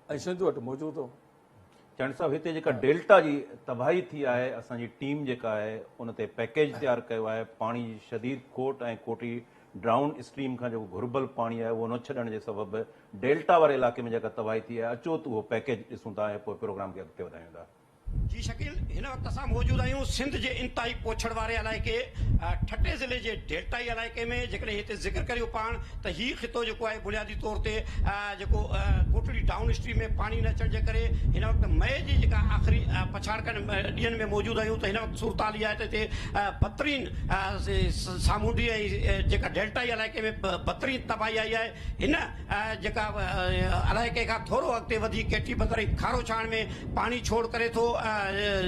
ऐं सिंध वटि मौजूदु हो। चंड साहब, हिते जेका डेल्टा जी तबाही थी आहे, असांजी टीम जेका आहे उन ते पैकेज तयारु कयो आहे। पाणी जी शदीद खोट ऐं कोटी डाउन स्ट्रीम खां जेको घुर्बल पाणी आहे उहो न छॾण जे सबबि डेल्टा वारे इलाइक़े में जेका तबाही थी आहे, अचो त उहो पैकेज ॾिसूं था ऐं पोइ प्रोग्राम खे अॻिते वधायूं था। जी शकील, हिन वक़्तु असां मौजूदु आहियूं सिंध जे इंतहाई पोछड़ वारे इलाइक़े ठटे ज़िले जे डेल्टाई इलाइक़े में। जेकॾहिं हिते ज़िक्र करियो पाण त हीउ ख़ितो जेको आहे बुनियादी तौर ते जेको कोटड़ी डाउन स्ट्रीम में पाणी न अचण जे करे हिन वक़्तु मई जी जेका आख़िरी पछाड़कनि ॾींहंनि में मौजूदु आहियूं। त हिन वक़्तु सूरत हाल इहा आहे त हिते बदतरीन सामूंडी ऐं जेका डेल्टाई इलाइक़े में बदतरीन तबाही आई आहे। हिन जेका इलाइक़े खां थोरो अॻिते वधी केटी बंदर ऐं खारो छाण में पाणी छोड़ करे थो,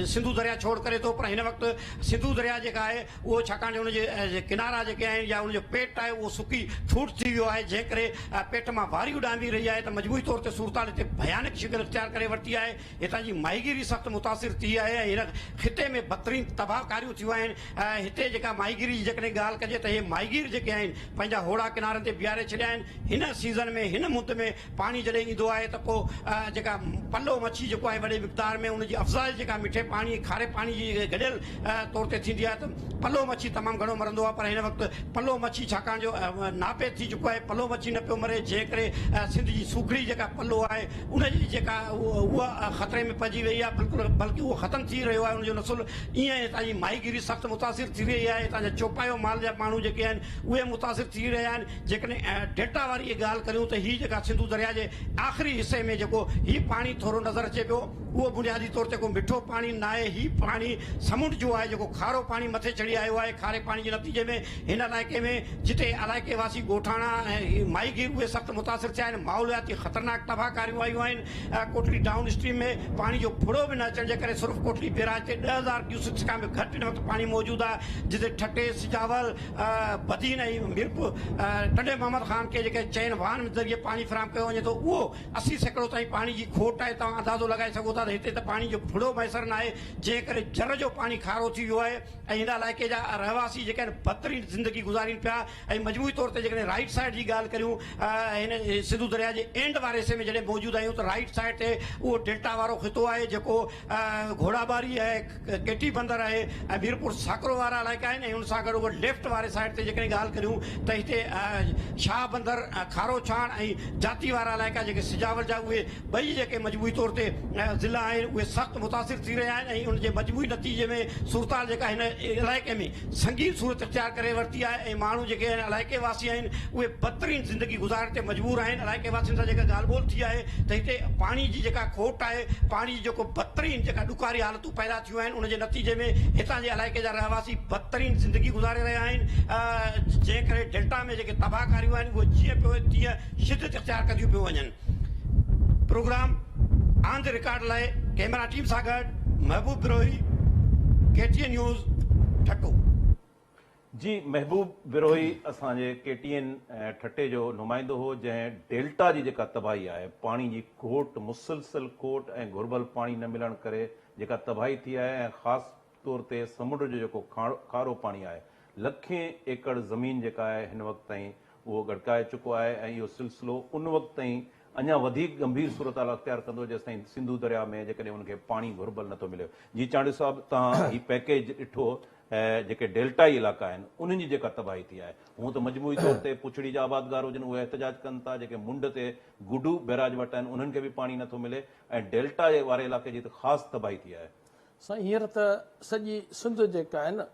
सिंधु दरिया छोड़ करे थो। पर हिन वक़्तु सिंधु दरिया जेका आहे उहो छाकाणि हुनजे किनारा जेके आहिनि या हुनजो पेट आहे उहो सुकी ठूट थी वियो आहे, जंहिं करे पेट मां वारी उॾामी रही आहे। त मजबूरी तौर ते सूरत हाल हिते भयानक शिकिल इख्तियार करे वरिती आहे। हितां जी माहीगिरी सख़्तु मुतासिर थी आहे ऐं हिन ख़िते में बदतरीन तबाहकारियूं थियूं आहिनि। हिते जेका माहीगिरी जी जेकॾहिं ॻाल्हि कजे त इहे माहीगीर जेके आहिनि पंहिंजा होड़ा किनारनि ते बीहारे छॾिया आहिनि। हिन सीज़न में हिन मुंद में पाणी जॾहिं ईंदो आहे त पोइ जेका पलो मच्छी जेको आहे वॾे मिक़दार में उनजी अफ़ज़ाइश जेका मिठे पाणी खारे पाणी जी गॾियल तौर ते थींदी आहे त पलो मच्छी तमामु घणो मरंदो आहे। पर हिन वक़्तु पलो मच्छी छाकाणि जो नापे थी चुको आहे, पलो मच्छी न पियो मरे, जंहिं करे सिंध जी सूखड़ी जेका पलो आहे उनजी जेका उहा ख़तरे में पइजी वई आहे। बिल्कुलु बल्कि उहो ख़तमु थी रहियो आहे उनजो नसुल। ईअं हितां जी माहीगिरी सख़्तु मुतासिर थी रही आहे। हितां जा चौपायो माल जा माण्हू जेके आहिनि उहे मुतासिर थी रहिया आहिनि। जेकॾहिं डेल्टा वारी इहा ॻाल्हि करियूं त हीअ जेका सिंधु दरिया जे आख़िरी हिसे में जेको हीउ पाणी थोरो नज़र अचे पियो उहो बुनियादी तौर ते को मिठो पाणी न आहे। हीउ पाणी समुंड जो आहे, जेको खारो पाणी मथे चढ़ी आयो आहे। खारे पाणी जे नतीजे में हिन इलाइक़े में जिते इलाइक़े वासी ॻोठाणा ऐं माहीगीर उहे सख़्तु मुतासिर थिया आहिनि। माहौलियाती ख़तरनाक तबाहकारियूं आयूं आहिनि। कोटड़ी डाउन स्ट्रीम में पाणी जो फुड़ो बि न अचण जे करे सिर्फ़ु कोटड़ी बैराज ते 10,000 क्यूसेक्स खां बि घटि हिन वक़्तु पाणी मौजूदु आहे। जिते ठटे, सिजावल, बदीन ऐं मीरपुर टंडे मोहम्मद ख़ान खे जेके चइनि वाहन ज़रिए पाणी फ़राहम कयो वञे थो उहो 80% ताईं पाणी जी खोट आहे। तव्हां अंदाज़ो लॻाए सघो था त हिते त पाणी जो फुड़ो मैसर न आहे, जंहिं करे जर जो पाणी खारो थी वियो आहे। ऐं हिन इलाइक़े जा रहवासी जेके आहिनि बदतरीन ज़िंदगी गुज़ारीनि पिया। ऐं मजमूई तौर ते जेकॾहिं राइट साइड जी ॻाल्हि करियूं हिन सिंधु दरिया जे एंड वारे हिसे में जॾहिं मौजूदु आहियूं त राइट साइड ते उहो डेल्टा वारो ख़ितो आहे जेको घोड़ाबारी आहे, केटी बंदर आहे ऐं मीरपुर साकरो वारा इलाइक़ा आहिनि। ऐं हुन सां गॾु उहो लेफ्ट वारे साइड ते जेकॾहिं ॻाल्हि करियूं त हिते शाह बंदर, खारो छाण ऐं जाती वारा इलाइक़ा जेके सिजावल जा उहे ॿई जेके मजमूई तौर ते ज़िला आहिनि उहे सख़्तु मुतासिर थी रहिया आहिनि। ऐं उनजे मजमूई नतीजे में सूरत हाल जेका हिन इलाइक़े में संगीन सूरत इख्तियार करे वरिती आहे। ऐं माण्हू जेके आहिनि इलाइक़े वासी आहिनि उहे बदतरीन ज़िंदगी गुज़ारण ते मजबूर आहिनि। इलाइक़े वासियुनि सां जेका ॻाल्हि ॿोल थी आहे त हिते पाणी जी जेका खोट आहे, पाणी जी जेको बदतरीन जेका ॾुकारी हालतूं पैदा थियूं आहिनि उनजे नतीजे में हितां जे इलाइक़े जा रहवासी बदतरीन ज़िंदगी गुज़ारे रहिया आहिनि। जंहिं करे डेल्टा में जेके तबाहकारियूं आहिनि उहे जीअं पियो तीअं शिदत इख्तियार कंदियूं पियूं वञनि। प्रोग्राम ऑन द रिकॉर्ड लाइ कैमरा टीम सां गॾु महबूब बिरोही, KTN न्यूज़, ठट्टो। जी, महबूब बिरोही असांजे KTN ठटे जो नुमाइंदो हो, जंहिं डेल्टा जी जेका तबाही आहे, पाणी जी खोट, मुसलसल खोट ऐं घुर्बल पाणी न मिलण करे जेका तबाही थी आहे ऐं ख़ासि तौर ते समुंड जो जेको खारो पाणी आहे, लखें एकड़ ज़मीन जेका आहे हिन वक़्तु ताईं उहो गड़काए चुको आहे। ऐं इहो सिलसिलो उन वक़्तु ताईं अञा वधीक गंभीर सूरत हाल अख़्तियार कंदो जेसि ताईं सिंधु दरिया में जेकॾहिं हुनखे पाणी घुर्बल नथो मिले। जी चांडियो साहिबु, तव्हां हीउ पैकेज ॾिठो जेके डेल्टाई इलाइक़ा आहिनि उन्हनि जी जेका तबाही थी आहे, हूअं त मजमूई तौर ते पुछड़ी जा आबादगार हुजनि उहे एहतजाज कनि था। जेके मुंड ते गुडू बैराज वटि आहिनि उन्हनि खे बि पाणी नथो मिले ऐं डेल्टा वारे इलाइक़े जी त ख़ासि तबाही थी आहे। साईं, हींअर त सॼी सिंध जेका आहे न